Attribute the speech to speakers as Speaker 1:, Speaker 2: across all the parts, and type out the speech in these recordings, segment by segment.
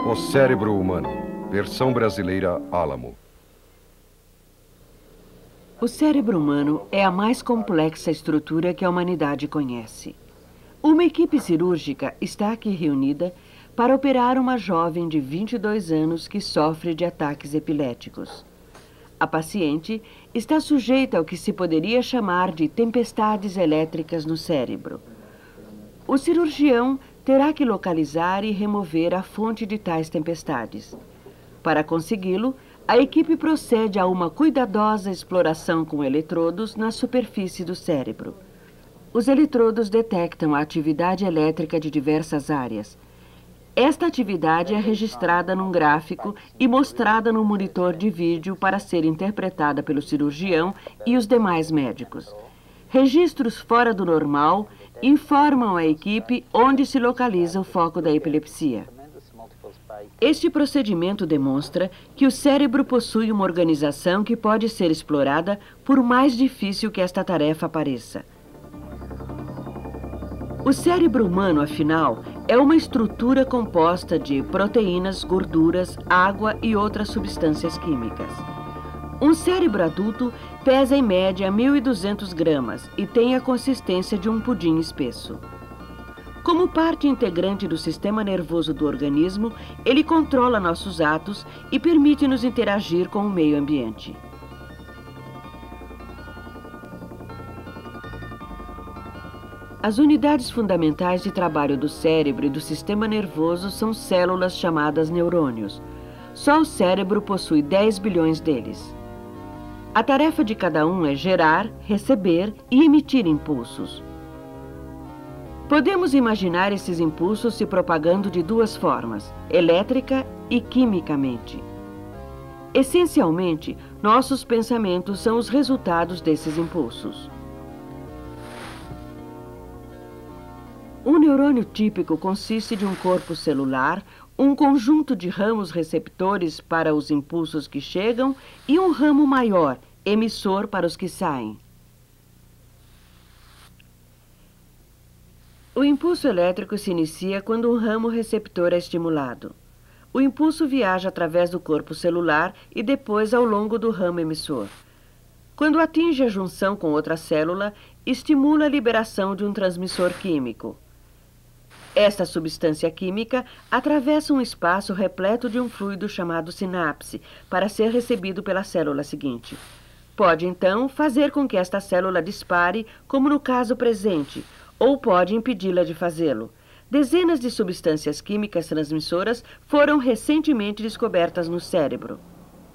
Speaker 1: O cérebro humano. Versão brasileira Álamo.
Speaker 2: O cérebro humano é a mais complexa estrutura que a humanidade conhece. Uma equipe cirúrgica está aqui reunida para operar uma jovem de 22 anos que sofre de ataques epiléticos. A paciente está sujeita ao que se poderia chamar de tempestades elétricas no cérebro. O cirurgião terá que localizar e remover a fonte de tais tempestades. Para consegui-lo, a equipe procede a uma cuidadosa exploração com eletrodos na superfície do cérebro. Os eletrodos detectam a atividade elétrica de diversas áreas. Esta atividade é registrada num gráfico e mostrada no monitor de vídeo para ser interpretada pelo cirurgião e os demais médicos. Registros fora do normal informam a equipe onde se localiza o foco da epilepsia. Este procedimento demonstra que o cérebro possui uma organização que pode ser explorada por mais difícil que esta tarefa pareça. O cérebro humano, afinal, é uma estrutura composta de proteínas, gorduras, água e outras substâncias químicas. Um cérebro adulto pesa em média 1.200 gramas e tem a consistência de um pudim espesso. Como parte integrante do sistema nervoso do organismo, ele controla nossos atos e permite-nos interagir com o meio ambiente. As unidades fundamentais de trabalho do cérebro e do sistema nervoso são células chamadas neurônios. Só o cérebro possui 10 bilhões deles. A tarefa de cada um é gerar, receber e emitir impulsos. Podemos imaginar esses impulsos se propagando de duas formas, elétrica e quimicamente. Essencialmente, nossos pensamentos são os resultados desses impulsos. Um neurônio típico consiste de um corpo celular, um conjunto de ramos receptores para os impulsos que chegam e um ramo maior, emissor para os que saem. O impulso elétrico se inicia quando um ramo receptor é estimulado. O impulso viaja através do corpo celular e depois ao longo do ramo emissor. Quando atinge a junção com outra célula, estimula a liberação de um transmissor químico. Esta substância química atravessa um espaço repleto de um fluido chamado sinapse para ser recebido pela célula seguinte. Pode, então, fazer com que esta célula dispare, como no caso presente, ou pode impedi-la de fazê-lo. Dezenas de substâncias químicas transmissoras foram recentemente descobertas no cérebro.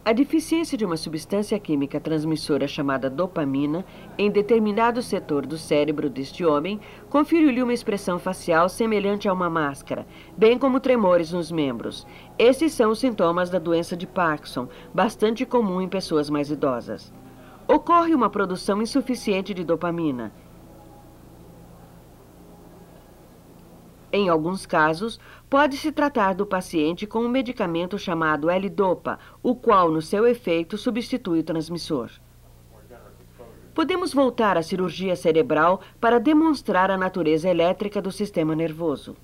Speaker 2: A deficiência de uma substância química transmissora chamada dopamina em determinado setor do cérebro deste homem conferiu-lhe uma expressão facial semelhante a uma máscara, bem como tremores nos membros. Esses são os sintomas da doença de Parkinson, bastante comum em pessoas mais idosas. Ocorre uma produção insuficiente de dopamina. Em alguns casos, pode-se tratar do paciente com um medicamento chamado L-Dopa, o qual, no seu efeito, substitui o transmissor. Podemos voltar à cirurgia cerebral para demonstrar a natureza elétrica do sistema nervoso.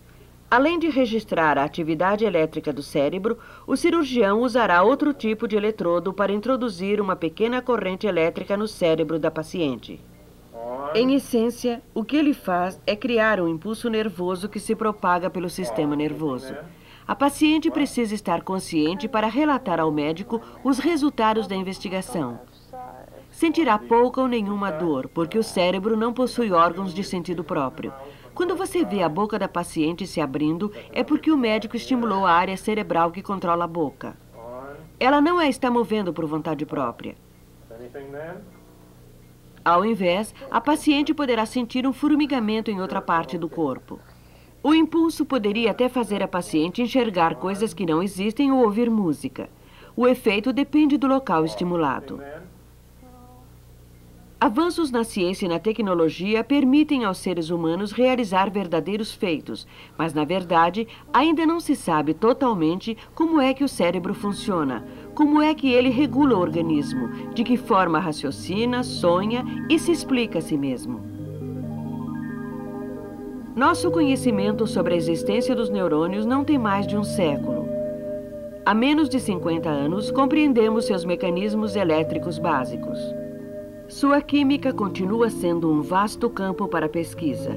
Speaker 2: Além de registrar a atividade elétrica do cérebro, o cirurgião usará outro tipo de eletrodo para introduzir uma pequena corrente elétrica no cérebro da paciente. Em essência, o que ele faz é criar um impulso nervoso que se propaga pelo sistema nervoso. A paciente precisa estar consciente para relatar ao médico os resultados da investigação. Sentirá pouca ou nenhuma dor, porque o cérebro não possui órgãos de sentido próprio. Quando você vê a boca da paciente se abrindo, é porque o médico estimulou a área cerebral que controla a boca. Ela não a está movendo por vontade própria. Ao invés, a paciente poderá sentir um formigamento em outra parte do corpo. O impulso poderia até fazer a paciente enxergar coisas que não existem ou ouvir música. O efeito depende do local estimulado. Avanços na ciência e na tecnologia permitem aos seres humanos realizar verdadeiros feitos, mas, na verdade, ainda não se sabe totalmente como é que o cérebro funciona, como é que ele regula o organismo, de que forma raciocina, sonha e se explica a si mesmo. Nosso conhecimento sobre a existência dos neurônios não tem mais de um século. Há menos de 50 anos, compreendemos seus mecanismos elétricos básicos. Sua química continua sendo um vasto campo para pesquisa.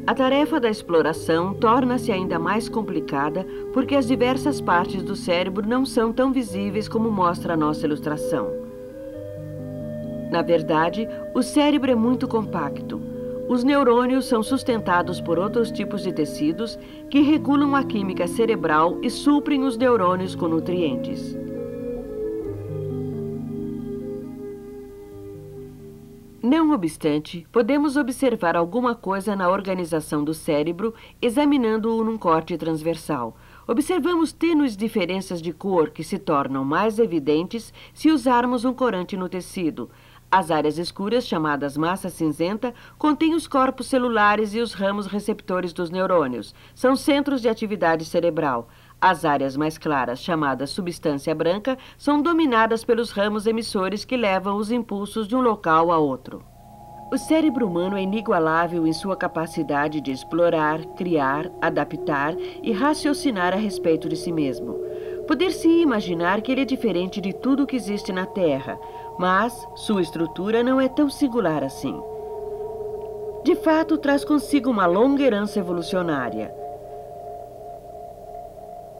Speaker 2: A tarefa da exploração torna-se ainda mais complicada porque as diversas partes do cérebro não são tão visíveis como mostra a nossa ilustração. Na verdade, o cérebro é muito compacto. Os neurônios são sustentados por outros tipos de tecidos que regulam a química cerebral e suprem os neurônios com nutrientes. Não obstante, podemos observar alguma coisa na organização do cérebro examinando-o num corte transversal. Observamos tênues diferenças de cor que se tornam mais evidentes se usarmos um corante no tecido. As áreas escuras, chamadas massa cinzenta, contêm os corpos celulares e os ramos receptores dos neurônios. São centros de atividade cerebral. As áreas mais claras, chamadas substância branca, são dominadas pelos ramos emissores que levam os impulsos de um local a outro. O cérebro humano é inigualável em sua capacidade de explorar, criar, adaptar e raciocinar a respeito de si mesmo. Poder-se imaginar que ele é diferente de tudo que existe na Terra, mas sua estrutura não é tão singular assim. De fato, traz consigo uma longa herança evolucionária.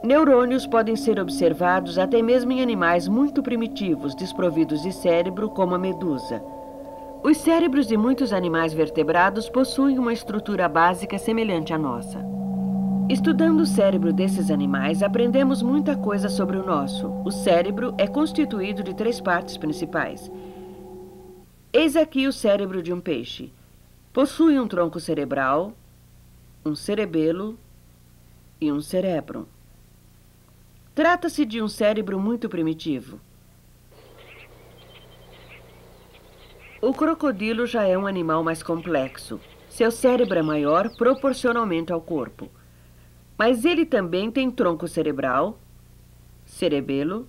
Speaker 2: Neurônios podem ser observados até mesmo em animais muito primitivos, desprovidos de cérebro, como a medusa. Os cérebros de muitos animais vertebrados possuem uma estrutura básica semelhante à nossa. Estudando o cérebro desses animais, aprendemos muita coisa sobre o nosso. O cérebro é constituído de 3 partes principais. Eis aqui o cérebro de um peixe. Possui um tronco cerebral, um cerebelo e um cerebro. Trata-se de um cérebro muito primitivo. O crocodilo já é um animal mais complexo. Seu cérebro é maior proporcionalmente ao corpo. Mas ele também tem tronco cerebral, cerebelo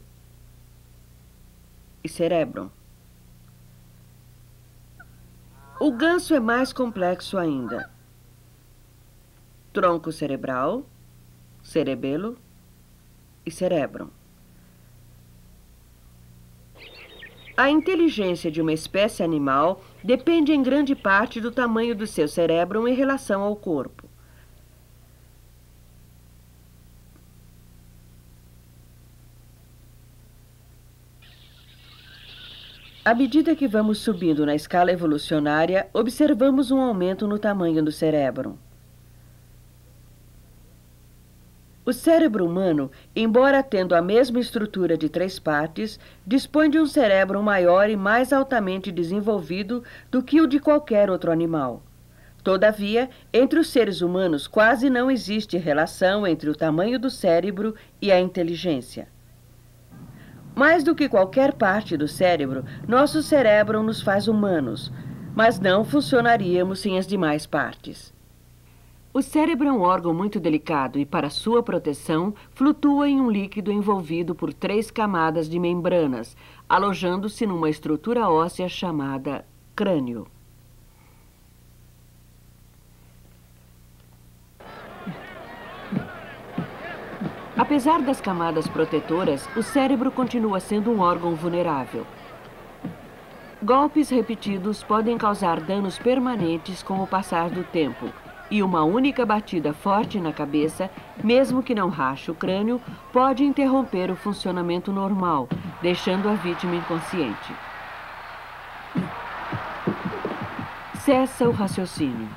Speaker 2: e cerebro. O ganso é mais complexo ainda. Tronco cerebral, cerebelo e cerebro. A inteligência de uma espécie animal depende em grande parte do tamanho do seu cérebro em relação ao corpo. À medida que vamos subindo na escala evolucionária, observamos um aumento no tamanho do cérebro. O cérebro humano, embora tendo a mesma estrutura de 3 partes, dispõe de um cérebro maior e mais altamente desenvolvido do que o de qualquer outro animal. Todavia, entre os seres humanos quase não existe relação entre o tamanho do cérebro e a inteligência. Mais do que qualquer parte do cérebro, nosso cérebro nos faz humanos, mas não funcionaríamos sem as demais partes. O cérebro é um órgão muito delicado e, para sua proteção, flutua em um líquido envolvido por 3 camadas de membranas, alojando-se numa estrutura óssea chamada crânio. Apesar das camadas protetoras, o cérebro continua sendo um órgão vulnerável. Golpes repetidos podem causar danos permanentes com o passar do tempo, e uma única batida forte na cabeça, mesmo que não rache o crânio, pode interromper o funcionamento normal, deixando a vítima inconsciente. Cessa o raciocínio.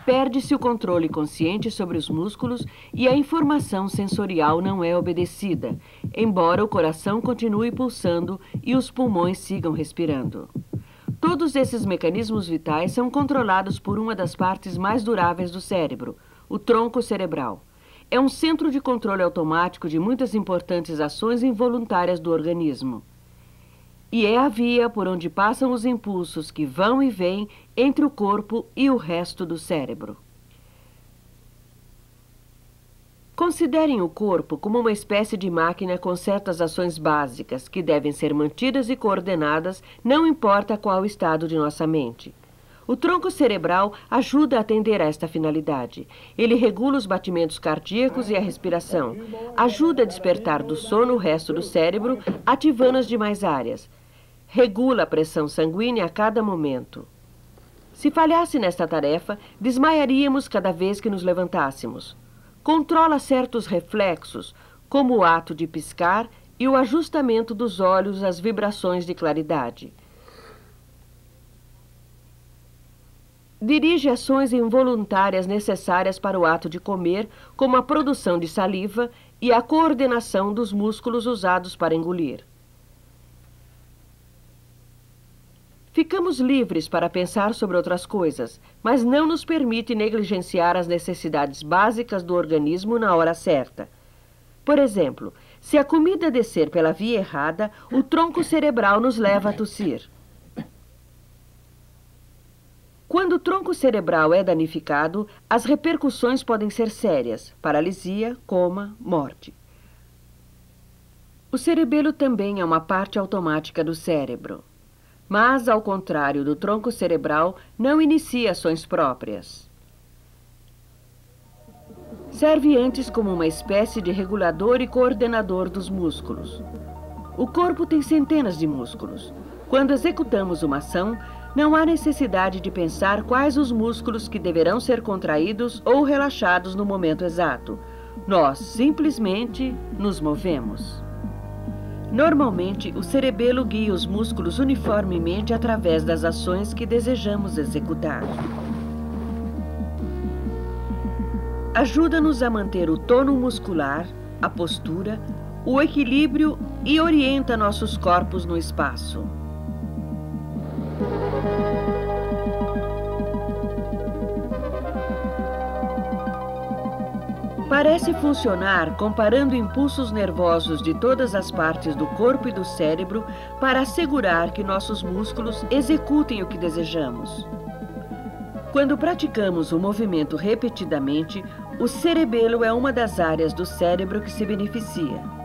Speaker 2: Perde-se o controle consciente sobre os músculos e a informação sensorial não é obedecida, embora o coração continue pulsando e os pulmões sigam respirando. Todos esses mecanismos vitais são controlados por uma das partes mais duráveis do cérebro, o tronco cerebral. É um centro de controle automático de muitas importantes ações involuntárias do organismo. E é a via por onde passam os impulsos que vão e vêm entre o corpo e o resto do cérebro. Considerem o corpo como uma espécie de máquina com certas ações básicas que devem ser mantidas e coordenadas, não importa qual o estado de nossa mente. O tronco cerebral ajuda a atender a esta finalidade. Ele regula os batimentos cardíacos e a respiração. Ajuda a despertar do sono o resto do cérebro, ativando as demais áreas. Regula a pressão sanguínea a cada momento. Se falhasse nesta tarefa, desmaiaríamos cada vez que nos levantássemos. Controla certos reflexos, como o ato de piscar e o ajustamento dos olhos às vibrações de claridade. Dirige ações involuntárias necessárias para o ato de comer, como a produção de saliva e a coordenação dos músculos usados para engolir. Ficamos livres para pensar sobre outras coisas, mas não nos permite negligenciar as necessidades básicas do organismo na hora certa. Por exemplo, se a comida descer pela via errada, o tronco cerebral nos leva a tossir. Quando o tronco cerebral é danificado, as repercussões podem ser sérias: paralisia, coma, morte. O cerebelo também é uma parte automática do cérebro. Mas, ao contrário do tronco cerebral, não inicia ações próprias. Serve antes como uma espécie de regulador e coordenador dos músculos. O corpo tem centenas de músculos. Quando executamos uma ação, não há necessidade de pensar quais os músculos que deverão ser contraídos ou relaxados no momento exato. Nós simplesmente nos movemos. Normalmente, o cerebelo guia os músculos uniformemente através das ações que desejamos executar. Ajuda-nos a manter o tono muscular, a postura, o equilíbrio e orienta nossos corpos no espaço. Parece funcionar comparando impulsos nervosos de todas as partes do corpo e do cérebro para assegurar que nossos músculos executem o que desejamos. Quando praticamos o movimento repetidamente, o cerebelo é uma das áreas do cérebro que se beneficia.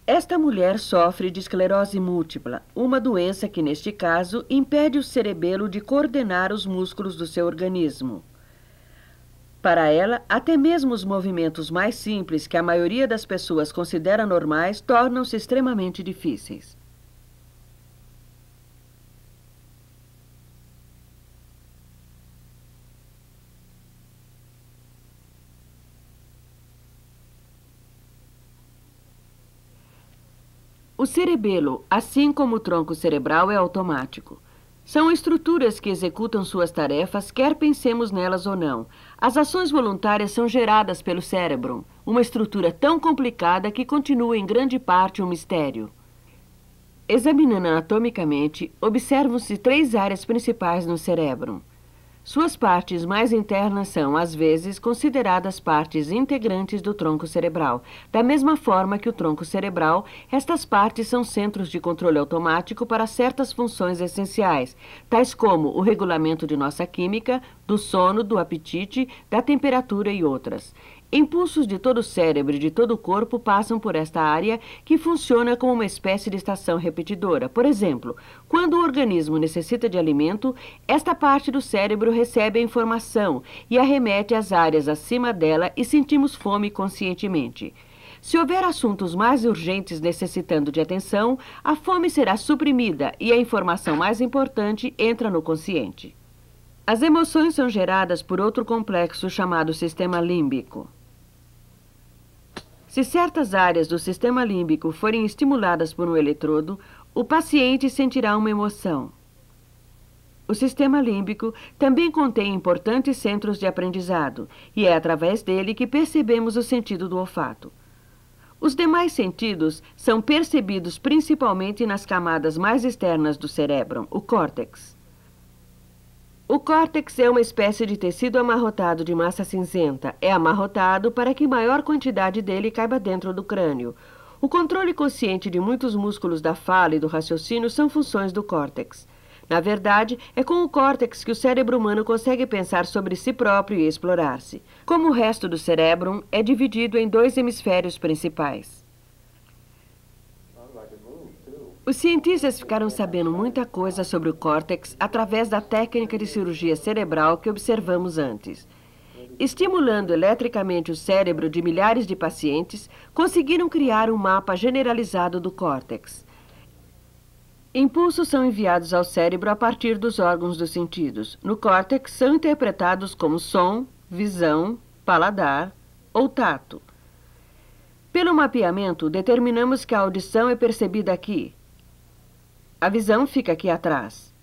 Speaker 2: Esta mulher sofre de esclerose múltipla, uma doença que, neste caso, impede o cerebelo de coordenar os músculos do seu organismo. Para ela, até mesmo os movimentos mais simples que a maioria das pessoas considera normais tornam-se extremamente difíceis. O cerebelo, assim como o tronco cerebral, é automático. São estruturas que executam suas tarefas, quer pensemos nelas ou não. As ações voluntárias são geradas pelo cérebro, uma estrutura tão complicada que continua em grande parte um mistério. Examinando anatomicamente, observam-se 3 áreas principais no cérebro. Suas partes mais internas são, às vezes, consideradas partes integrantes do tronco cerebral. Da mesma forma que o tronco cerebral, estas partes são centros de controle automático para certas funções essenciais, tais como o regulamento de nossa química, do sono, do apetite, da temperatura e outras. Impulsos de todo o cérebro e de todo o corpo passam por esta área, que funciona como uma espécie de estação repetidora. Por exemplo, quando o organismo necessita de alimento, esta parte do cérebro recebe a informação e a remete às áreas acima dela e sentimos fome conscientemente. Se houver assuntos mais urgentes necessitando de atenção, a fome será suprimida e a informação mais importante entra no consciente. As emoções são geradas por outro complexo chamado sistema límbico. Se certas áreas do sistema límbico forem estimuladas por um eletrodo, o paciente sentirá uma emoção. O sistema límbico também contém importantes centros de aprendizado, e é através dele que percebemos o sentido do olfato. Os demais sentidos são percebidos principalmente nas camadas mais externas do cérebro, o córtex. O córtex é uma espécie de tecido amarrotado de massa cinzenta. É amarrotado para que maior quantidade dele caiba dentro do crânio. O controle consciente de muitos músculos da fala e do raciocínio são funções do córtex. Na verdade, é com o córtex que o cérebro humano consegue pensar sobre si próprio e explorar-se. Como o resto do cérebro, é dividido em 2 hemisférios principais. Os cientistas ficaram sabendo muita coisa sobre o córtex através da técnica de cirurgia cerebral que observamos antes. Estimulando eletricamente o cérebro de milhares de pacientes, conseguiram criar um mapa generalizado do córtex. Impulsos são enviados ao cérebro a partir dos órgãos dos sentidos. No córtex são interpretados como som, visão, paladar ou tato. Pelo mapeamento, determinamos que a audição é percebida aqui. A visão fica aqui atrás.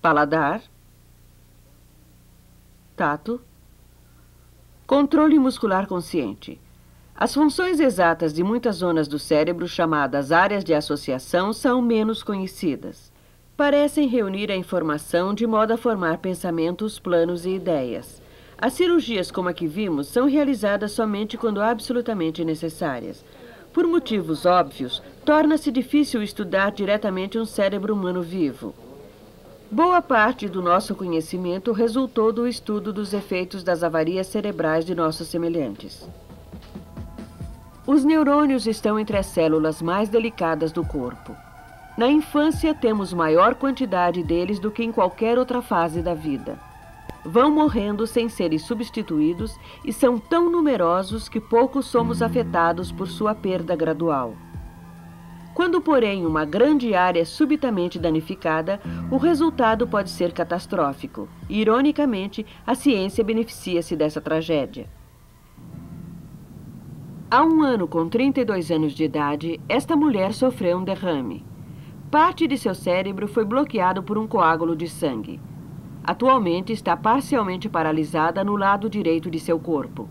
Speaker 2: Paladar, tato, controle muscular consciente. As funções exatas de muitas zonas do cérebro, chamadas áreas de associação, são menos conhecidas. Parecem reunir a informação de modo a formar pensamentos, planos e ideias. As cirurgias como a que vimos são realizadas somente quando absolutamente necessárias. Por motivos óbvios, torna-se difícil estudar diretamente um cérebro humano vivo. Boa parte do nosso conhecimento resultou do estudo dos efeitos das avarias cerebrais de nossos semelhantes. Os neurônios estão entre as células mais delicadas do corpo. Na infância, temos maior quantidade deles do que em qualquer outra fase da vida. Vão morrendo sem serem substituídos e são tão numerosos que poucos somos afetados por sua perda gradual. Quando, porém, uma grande área é subitamente danificada, o resultado pode ser catastrófico. E, ironicamente, a ciência beneficia-se dessa tragédia. Há um ano, com 32 anos de idade, esta mulher sofreu um derrame. Parte de seu cérebro foi bloqueado por um coágulo de sangue. Atualmente está parcialmente paralisada no lado direito de seu corpo.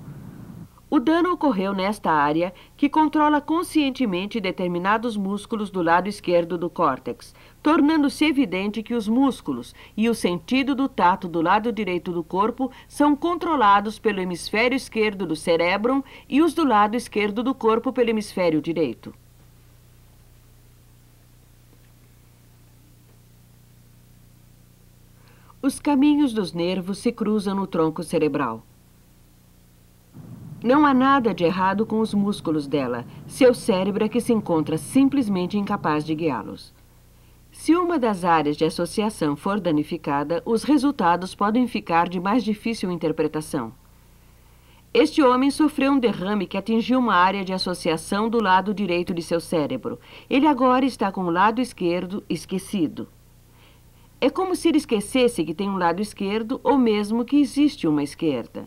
Speaker 2: O dano ocorreu nesta área, que controla conscientemente determinados músculos do lado esquerdo do córtex, tornando-se evidente que os músculos e o sentido do tato do lado direito do corpo são controlados pelo hemisfério esquerdo do cérebro e os do lado esquerdo do corpo pelo hemisfério direito. Os caminhos dos nervos se cruzam no tronco cerebral. Não há nada de errado com os músculos dela. Seu cérebro é que se encontra simplesmente incapaz de guiá-los. Se uma das áreas de associação for danificada, os resultados podem ficar de mais difícil interpretação. Este homem sofreu um derrame que atingiu uma área de associação do lado direito de seu cérebro. Ele agora está com o lado esquerdo esquecido. É como se ele esquecesse que tem um lado esquerdo ou mesmo que existe uma esquerda.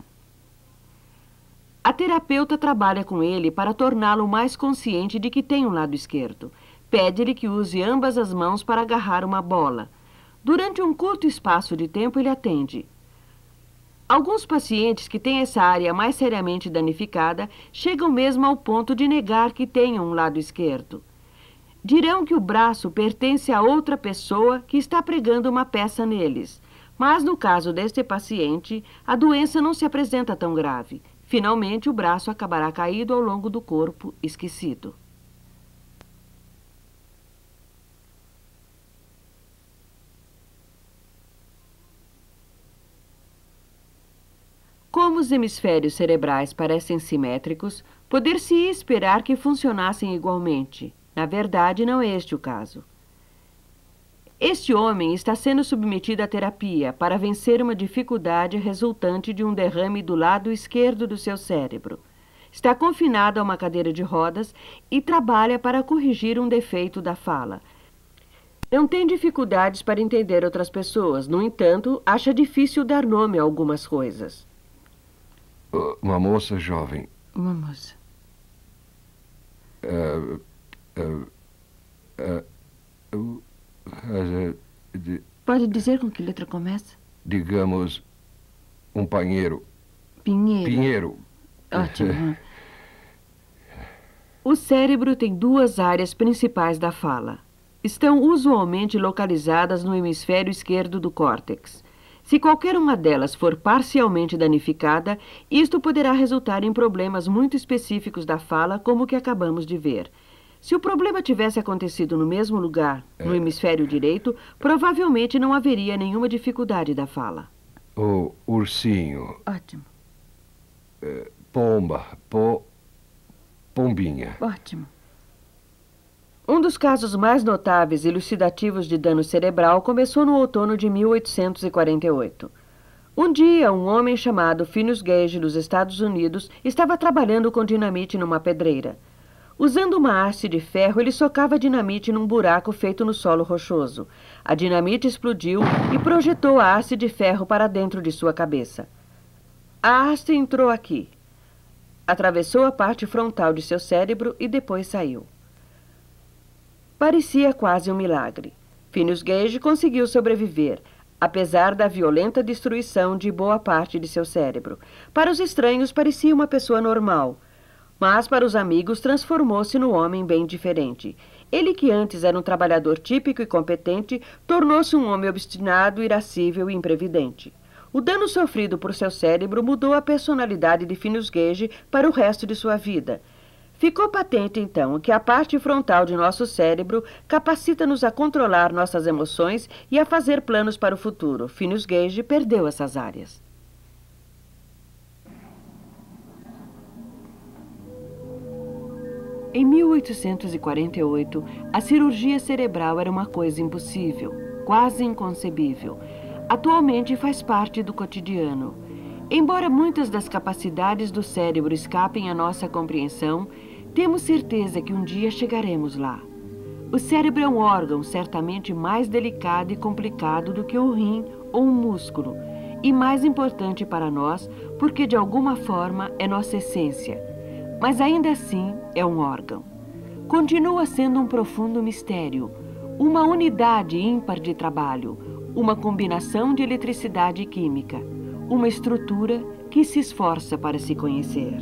Speaker 2: A terapeuta trabalha com ele para torná-lo mais consciente de que tem um lado esquerdo. Pede-lhe que use ambas as mãos para agarrar uma bola. Durante um curto espaço de tempo, ele atende. Alguns pacientes que têm essa área mais seriamente danificada chegam mesmo ao ponto de negar que tenham um lado esquerdo. Dirão que o braço pertence a outra pessoa que está pregando uma peça neles. Mas no caso deste paciente, a doença não se apresenta tão grave. Finalmente, o braço acabará caído ao longo do corpo, esquecido. Como os hemisférios cerebrais parecem simétricos, poder-se-ia esperar que funcionassem igualmente. Na verdade, não é este o caso. Este homem está sendo submetido à terapia para vencer uma dificuldade resultante de um derrame do lado esquerdo do seu cérebro. Está confinado a uma cadeira de rodas e trabalha para corrigir um defeito da fala. Não tem dificuldades para entender outras pessoas, no entanto, acha difícil dar nome a algumas coisas.
Speaker 1: Uma moça jovem.
Speaker 2: Uma moça. Pode dizer com que letra começa?
Speaker 1: Digamos, um panheiro.
Speaker 2: Pinheiro.
Speaker 1: Pinheiro.
Speaker 2: Ótimo. O cérebro tem 2 áreas principais da fala. Estão usualmente localizadas no hemisfério esquerdo do córtex. Se qualquer uma delas for parcialmente danificada, isto poderá resultar em problemas muito específicos da fala, como o que acabamos de ver. Se o problema tivesse acontecido no mesmo lugar, no hemisfério direito, provavelmente não haveria nenhuma dificuldade da fala.
Speaker 1: O ursinho.
Speaker 2: Ótimo.
Speaker 1: Pomba. Pombinha.
Speaker 2: Ótimo. Um dos casos mais notáveis e elucidativos de dano cerebral começou no outono de 1848. Um dia, um homem chamado Phineas Gage, dos Estados Unidos, estava trabalhando com dinamite numa pedreira. Usando uma haste de ferro, ele socava dinamite num buraco feito no solo rochoso. A dinamite explodiu e projetou a haste de ferro para dentro de sua cabeça. A haste entrou aqui. Atravessou a parte frontal de seu cérebro e depois saiu. Parecia quase um milagre. Phineas Gage conseguiu sobreviver, apesar da violenta destruição de boa parte de seu cérebro. Para os estranhos, parecia uma pessoa normal, mas para os amigos transformou-se num homem bem diferente. Ele, que antes era um trabalhador típico e competente, tornou-se um homem obstinado, irascível e imprevidente. O dano sofrido por seu cérebro mudou a personalidade de Phineas Gage para o resto de sua vida. Ficou patente, então, que a parte frontal de nosso cérebro capacita-nos a controlar nossas emoções e a fazer planos para o futuro. Phineas Gage perdeu essas áreas. Em 1848, a cirurgia cerebral era uma coisa impossível, quase inconcebível. Atualmente faz parte do cotidiano. Embora muitas das capacidades do cérebro escapem à nossa compreensão, temos certeza que um dia chegaremos lá. O cérebro é um órgão certamente mais delicado e complicado do que o rim ou um músculo, e mais importante para nós porque, de alguma forma, é nossa essência. Mas ainda assim é um órgão. Continua sendo um profundo mistério, uma unidade ímpar de trabalho, uma combinação de eletricidade e química, uma estrutura que se esforça para se conhecer.